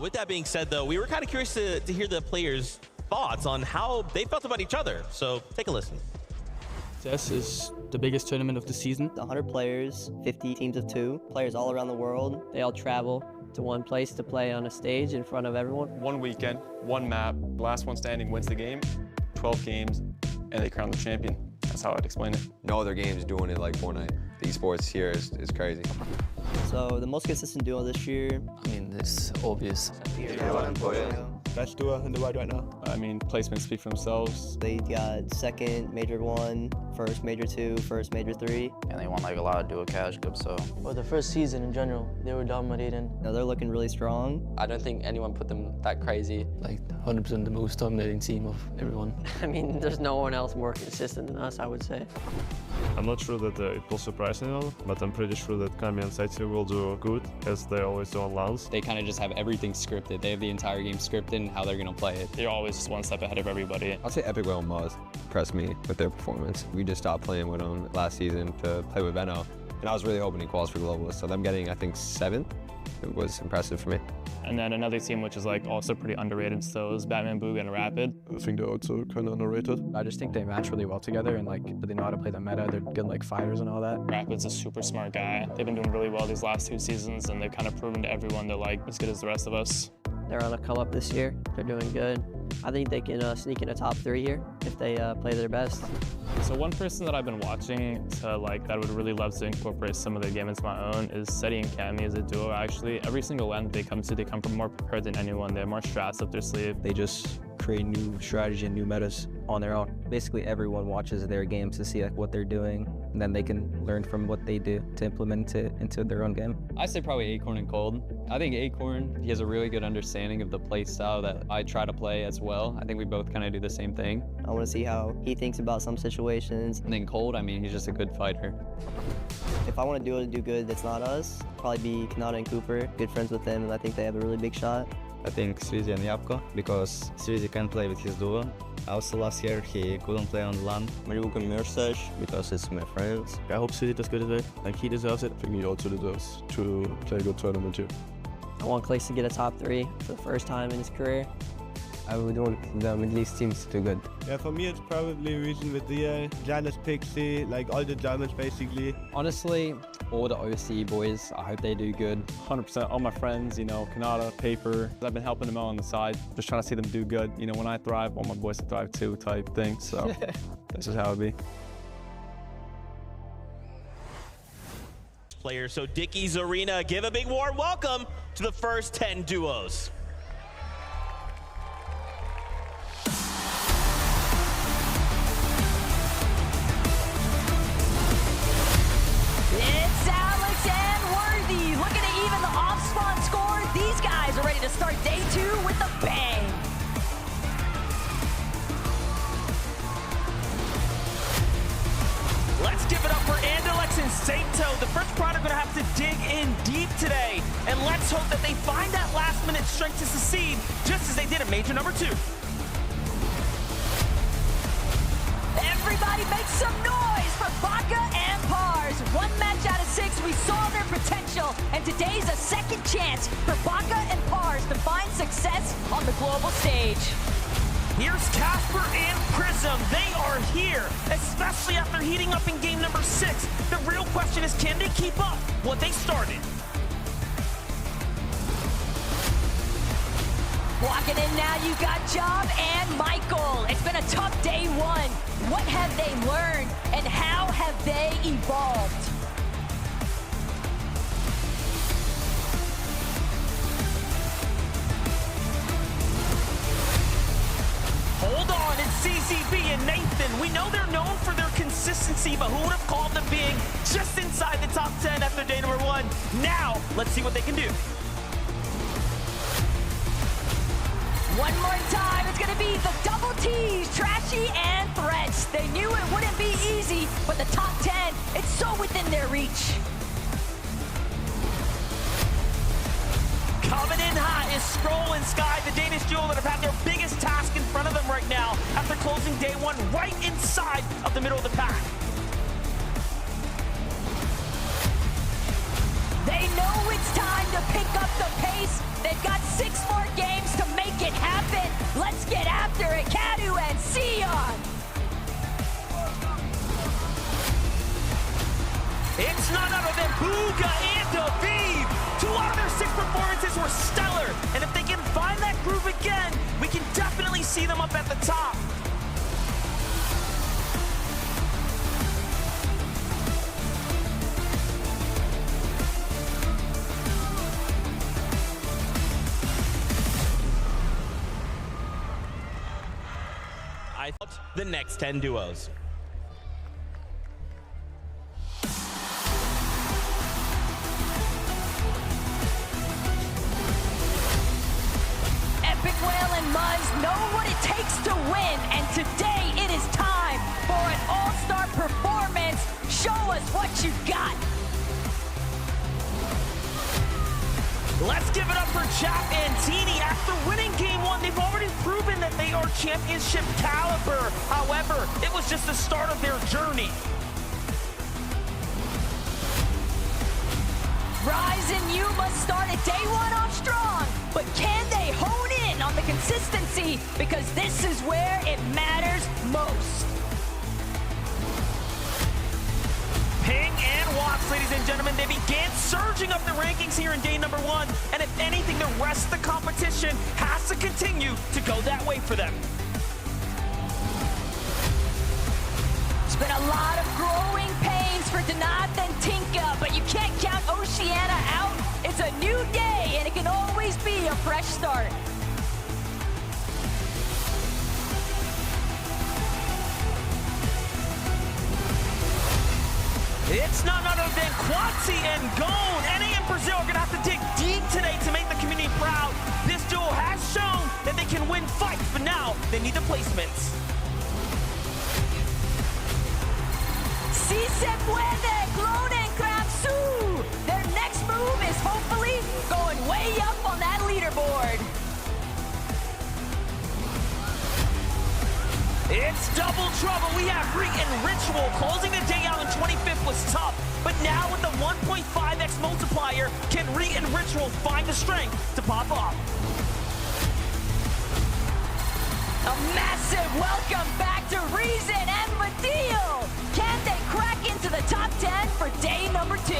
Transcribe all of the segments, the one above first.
With that being said, though, we were kind of curious to hear the players' thoughts on how they felt about each other. So take a listen. CS is the biggest tournament of the season. 100 players, 50 teams of 2, players all around the world. They all travel to one place to play on a stage in front of everyone. One weekend, one map, last one standing wins the game, 12 games, and they crown the champion. That's how I'd explain it. No other game's doing it like Fortnite. The esports here is crazy. So the most consistent duo this year. I mean, it's obvious. Best duo in the world right now. I mean, placements speak for themselves. They got second Major 1, first Major 2, first Major 3. And they won like a lot of duo cash cups, so. Well, the first season in general, they were dominating. Now they're looking really strong. I don't think anyone put them that crazy. Like 100% the most dominating team of everyone. I mean, there's no one else more consistent than us, I would say. I'm not sure that it will surprise anyone, but I'm pretty sure that Kami and Saiti will do good, as they always do on LANs. They kind of just have everything scripted. They have the entire game scripted and how they're going to play it. They're always just one step ahead of everybody. I'll say Epic Whale and Muzz impressed me with their performance. We just stopped playing with them last season to play with Venno, and I was really hoping he quals for Globalist. So them getting, I think, 7th, it was impressive for me. And then another team which is like also pretty underrated still is Batman, Boog, and Rapid. I think they're also kind of underrated. I just think they match really well together and like they know how to play the meta. They're good like fighters and all that. Rapid's a super smart guy. They've been doing really well these last 2 seasons, and they've kind of proven to everyone they're like as good as the rest of us. They're on a come up this year. They're doing good. I think they can sneak in a top 3 here if they play their best. So one person that I've been watching that I would really love to incorporate some of their game into my own is Seti and Kami as a duo. Actually, every single end they come from more prepared than anyone. They have more strats up their sleeve. They just create new strategy and new metas on their own. Basically, everyone watches their games to see like what they're doing, and then they can learn from what they do to implement it into their own game. I say probably Acorn and Cold. I think Acorn, he has a really good understanding of the play style that I try to play as well. I think we both kind of do the same thing. I want to see how he thinks about some situations. And then Cold, I mean, he's just a good fighter. If I want to do good that's not us, probably be Kanata and Cooper. Good friends with them, and I think they have a really big shot. I think Srizi and Yapko, because Srizi can play with his duo. Also last year he couldn't play on the LAN. Maribuk and Mirsash, because it's my friends. I hope Srizi does good at it. Like, he deserves it. I think he also deserves to play a good tournament here. I want Clays to get a top 3 for the first time in his career. I would want the Middle East teams to do good. Yeah, for me it's probably Reason with the Janus Pixie, like all the Germans basically. Honestly, all the OC boys, I hope they do good. 100%. All my friends, you know, Kanata, Paper. I've been helping them out on the side, just trying to see them do good. You know, when I thrive, all my boys thrive too, type thing. So that's just how it be. Players, so Dickey's Arena, give a big warm welcome to the first 10 duos. It's Alex and Worthy looking to even the off-spawn score. These guys are ready to start day 2 with a bang. Let's give it up for Andalex and Saito. The first prod are going to have to dig in deep today. And let's hope that they find that last-minute strength to succeed, just as they did in Major number 2. Everybody make some noise for Baka and Pars. 1 match out of 6, we saw their potential, and today's a second chance for Baka and Pars to find success on the global stage. Here's Casper and Prism. They are here, especially after heating up in game number 6. The real question is, can they keep up what they started? Walking in now, you got Job and Michael. It's been a tough day 1. What have they learned, and how have they evolved? Hold on, it's CCB and Nathan. We know they're known for their consistency, but who would have called them being just inside the top 10 after day number 1? Now, let's see what they can do. One more time, it's gonna be the double T's, Trashy and Threats. They knew it wouldn't be easy, but the top 10, it's so within their reach. Coming in hot is Scroll and Sky, the Danish duo that have had their biggest task in front of them right now after closing day 1 right inside of the middle of the pack. They know it's time to to pick up the pace. They've got 6 more games to make it happen. Let's get after it, Kadu and Sion. It's none other than Booga and Aviv. 2 out of their 6 performances were stellar. And if they can find that groove again, we can definitely see them up at the top. I thought the next 10 duos. Epic Whale and Muzz know what it takes to win, and today it is time for an all-star performance. Show us what you got. Let's give it up for Chap and Teeny. After winning Game 1, they've already proven that they are championship caliber. However, it was just the start of their journey. Rise and you must start at day 1 off strong, but can they hone in on the consistency? Because this is where it matters most. Ping and Watts, ladies and gentlemen, they began surging up the rankings here in day number 1, and if anything, the rest of the competition has to continue to go that way for them. It's been a lot of growing pains for Danath and Tinka, but you can't count Oceana out. It's a new day, and it can always be a fresh start. It's none other than Quatsi and Gone. NA and Brazil are going to have to dig deep today to make the community proud. This duo has shown that they can win fights, but now they need the placements. Si se puede, Clone and Kramsu. Their next move is hopefully going way up on that leaderboard. It's double trouble. We have Reek and Ritual. Closing the day out in 25th was tough, but now with the 1.5x multiplier, can Reek and Ritual find the strength to pop off? A massive welcome back to Reason and Mateo. Can they crack into the top 10 for day number 2?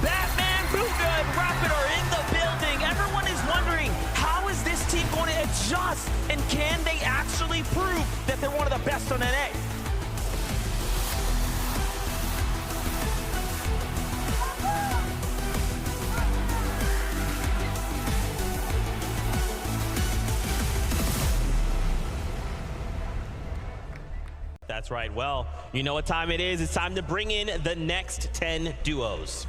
Batman, Booga, and Rapid are in the building. Everyone is wondering, how is this team going to adjust? And can they actually prove that they're one of the best on NA? That's right. Well, you know what time it is. It's time to bring in the next 10 duos.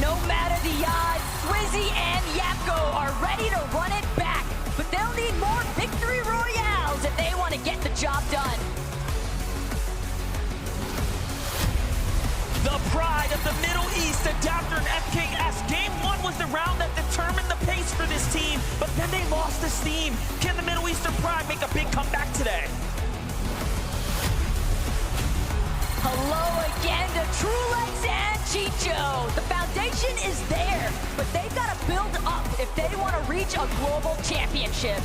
No matter the odds, Swizzy and Yapko are ready to run it back, but they'll need more victory royales if they want to get the job done. The pride of the Middle East, Adapter and FKS. Game 1 was the round that determined the pace for this team, but then they lost the steam. Can the Middle Eastern pride make a big comeback today? Hello again to Trulex and Chicho. The foundation is there, but they've got to build up if they want to reach a global championship.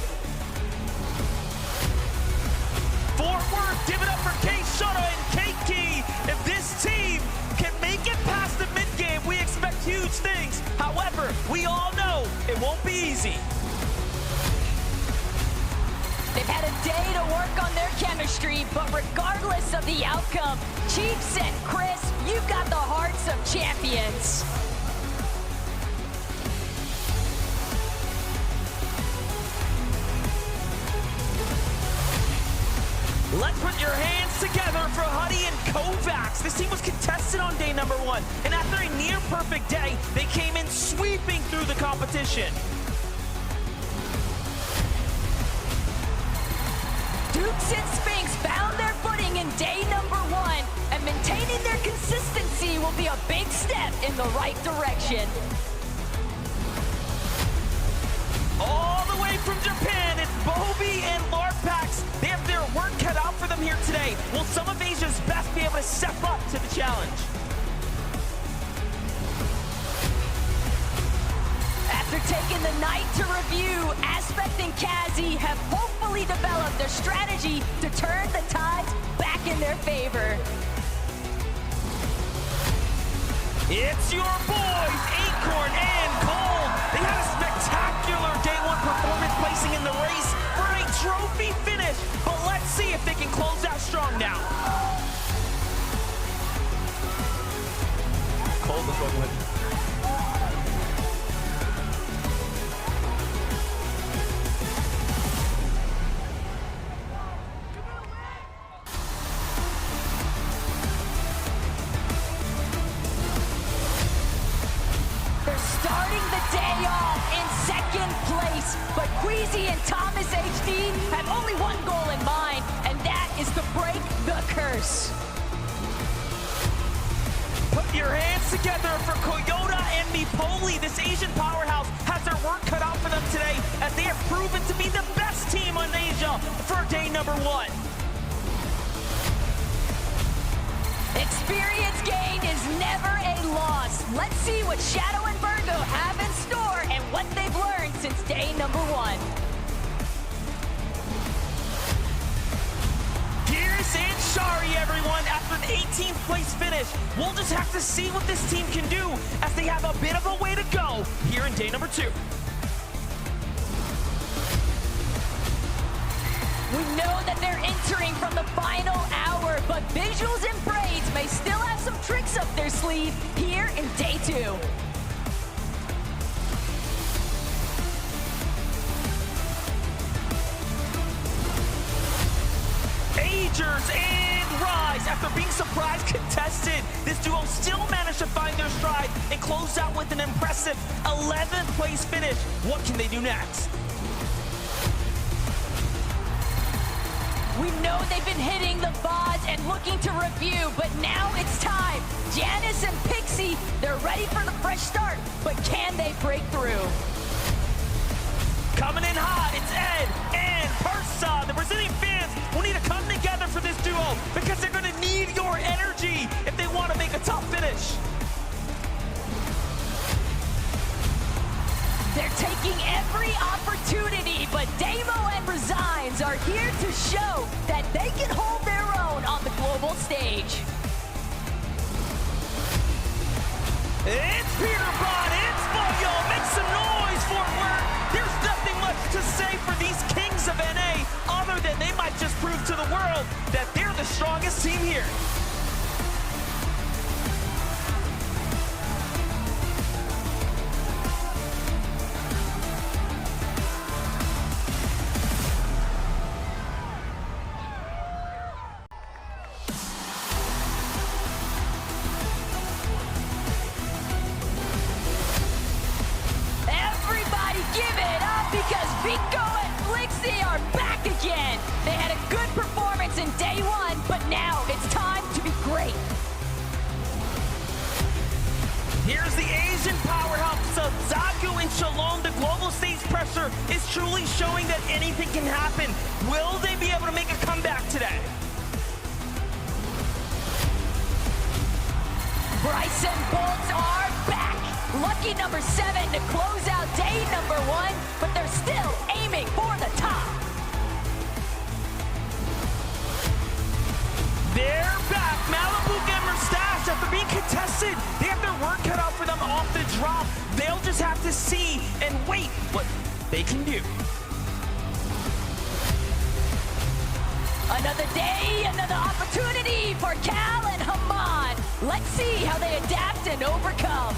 Fort Worth, give it up for Kate Shuttle and Kate Key. If this team can make it past the mid-game, we expect huge things. However, we all know it won't be easy. They've had a day to work on their chemistry, but regardless of the outcome, Chiefs and Chris, you've got the hearts of champions. Let's put your hands together for Huddy and Kovacs. This team was contested on day number 1, and after a near-perfect day, they came in sweeping through the competition. Dukes and Spinks found their footing in day number 1, and maintaining their consistency will be a big step in the right direction. challenge. After taking the night to review, Aspect and Kazi have hopefully developed a strategy to turn the tides back in their favor. It's your boys, Acorn and Cold. They had a spectacular day one performance, placing in the race for a trophy finish. But let's see if they can close out strong now. Cold is working with. Starting the day off in second place, but Queasy and Thomas HD have only one goal in mind, and that is to break the curse. Put your hands together for Koyota and Mipoli. This Asian powerhouse has their work cut out for them today, as they have proven to be the best team on Asia for day number one. Experience gain is never a loss. Let's see what Shadow and Virgo have in store and what they've learned since day number one. Gears and Shari, everyone, after an 18th place finish. We'll just have to see what this team can do, as they have a bit of a way to go here in day number two. We know that they're entering from the final hour, but Visuals and Braids may still have some tricks up their sleeve here in day two. Agers and Rise, after being surprise contested, this duo still managed to find their stride and close out with an impressive 11th place finish. What can they do next? We know they've been hitting the VODs and looking to review, but now it's time. Janice and Pixie, they're ready for the fresh start, but can they break through? Coming in hot, it's Ed and Persa. The Brazilian fans will need to come together for this duo, because they're going to need your energy if they want to make a tough finish. They're taking every opportunity, but Damo and Resigns are here to show that they can hold their own on the global stage. It's Peter Bond, it's Boyo. Make some noise for work. There's nothing much to say for these kings of NA, other than they might just prove to the world that they're the strongest team here. Vico and Flixie are back again. They had a good performance in day one, but now it's time to be great. Here's the Asian powerhouse of Zagu and Shalom. The global stage pressure is truly showing that anything can happen. Will they be able to make a comeback today? Bryce and Bolts are back. Lucky number 7 to close out day number 1, but they're still aiming for the top. They're back. Malibu and Mustache, after being contested, they have their work cut out for them off the drop. They'll just have to see and wait what they can do. Another day, another opportunity for Cal and Haman. Let's see how they adapt and overcome.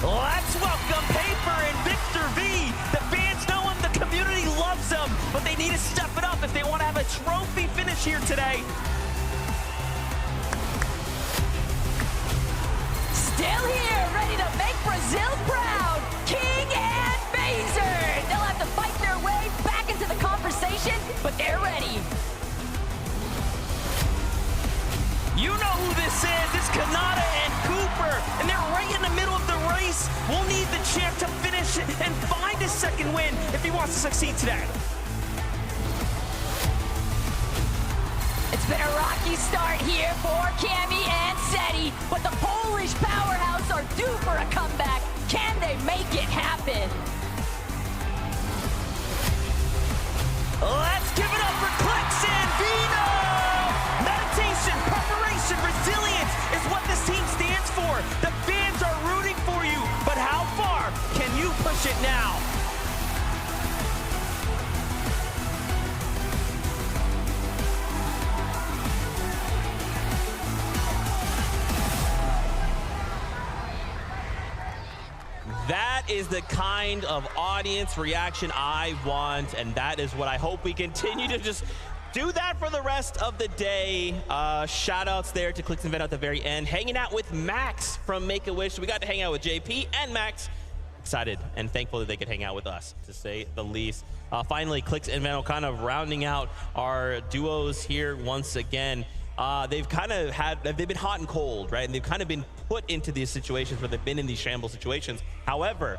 Let's welcome Paper and Victor V. The fans know him, the community loves him, but they need to step it up if they want to have a trophy finish here today. Still here, ready to make Brazil proud, King and Phaser. They'll have to fight their way back into the conversation, but they're ready. You know who this is. It's Kanata and Cooper, and they're right in the middle of the race. We'll need the champ to finish win if he wants to succeed today. It's been a rocky start here for Cammy and Seti, but the Polish powerhouse are due for a comeback. Can they make it happen? Let's give it up for Clix and Vino! Meditation, preparation, resilience is what this team stands for. The fans are rooting for you, but how far can you push it now? That is the kind of audience reaction I want, and that is what I hope we continue to just do that for the rest of the day. Shout outs there to Clix and Veno at the very end. Hanging out with Max from Make-A-Wish. We got to hang out with JP and Max. Excited and thankful that they could hang out with us, to say the least. Finally, Clix and Veno kind of rounding out our duos here once again. They've been hot and cold, right? And they've kind of been put into these situations where they've been in these shambles situations. However,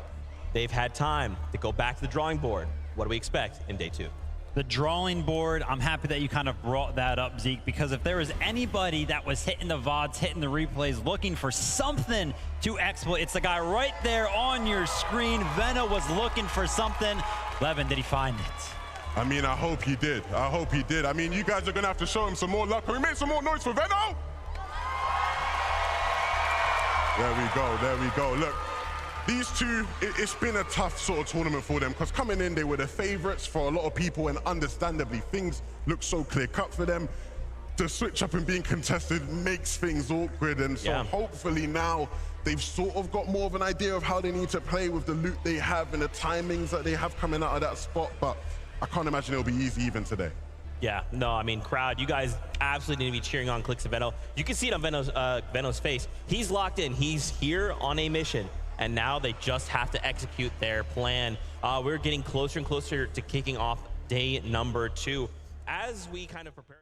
they've had time to go back to the drawing board. What do we expect in day 2? The drawing board, I'm happy that you kind of brought that up, Zeke, because if there was anybody that was hitting the VODs, hitting the replays, looking for something to exploit, it's the guy right there on your screen. Veno was looking for something. Levin, did he find it? I mean, I hope he did. I hope he did. I mean, you guys are going to have to show him some more love. Can we make some more noise for Veno? There we go. There we go. Look, these two, it's been a tough sort of tournament for them because coming in, they were the favorites for a lot of people, and understandably, things look so clear-cut for them. To switch up and being contested makes things awkward, and so hopefully now they've sort of got more of an idea of how they need to play with the loot they have and the timings that they have coming out of that spot, but I can't imagine it'll be easy even today. Yeah, no, I mean, crowd, you guys absolutely need to be cheering on Clix and Veno. You can see it on Veno's face. He's locked in. He's here on a mission, and now they just have to execute their plan. We're getting closer and closer to kicking off day number 2. As we kind of prepare...